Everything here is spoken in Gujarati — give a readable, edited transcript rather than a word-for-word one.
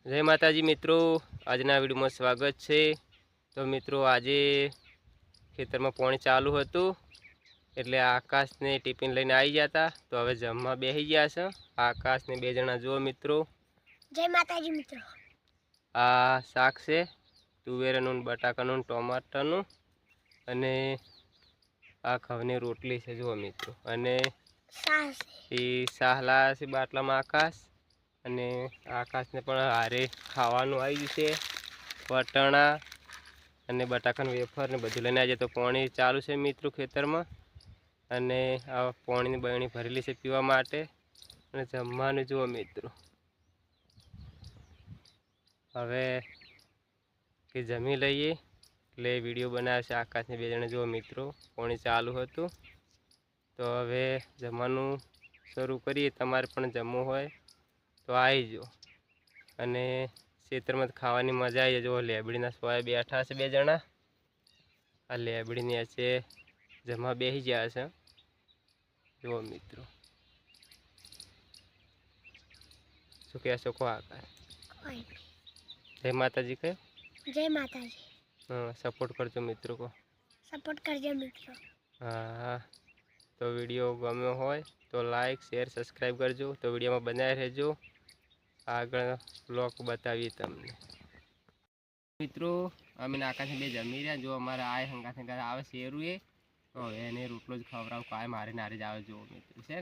જય માતાજી મિત્રો, આજના વિડીયોમાં સ્વાગત છે। તો મિત્રો આજે ખેતરમાં પાણી ચાલુ હતું એટલે આકાશને ટિફિન લઈને આવી ગયા હતા। તો હવે જમવા બેસી ગયા છે। આકાશને બે જણા જુઓ મિત્રો। જય માતાજી મિત્રો। આ શાક છે તુવેરનું, બટાકાનું, ટમાટરનું અને આ ઘઉંની રોટલી છે જુઓ મિત્રો। અને એ સાહલા છે બાટલામાં આકાશ, અને આકાશને પણ હારે ખાવાનું આવી ગયું છે। વટાણા અને બટાકાનું વેફર ને બધું લઈને આજે તો પાણી ચાલુ છે મિત્રો ખેતરમાં। અને આ પાણીની બરણી ભરેલી છે પીવા માટે, અને જમવાનું જુઓ મિત્રો। હવે કે જમી લઈએ એટલે વિડીયો બનાવે છે આકાશને બે જણા જુઓ મિત્રો। પાણી ચાલુ હતું તો હવે જમવાનું શરૂ કરીએ। તમારે પણ જમવું હોય તો આવી જાઓ। અને ખેતરમાં ખાવાની મજા આવી જાય। જો લેબડીના સોયા બેઠા છે બે જણા, આ લેબડીની છે જમવા બેસી ગયા છે જુઓ મિત્રો। શું કહેશો કહો આકાશ? જય માતાજી કહે। જય માતાજી। हाँ सपोर्ट करजो मित्रों को, सपोर्ट करजो मित्रों। हाँ तो वीडियो गम्यो होय तो लाइक शेर सब्सक्राइब करजो। तो वीडियो में बनाए रहो, आगे ब्लॉग बताइए तमने मित्रों। अमे आकाश बे जमी रहा जो अमरा आए हंगा आवे शेरू तो एने रोटलो ज खवराव काय मारे नारे जावे जो मित्रों से।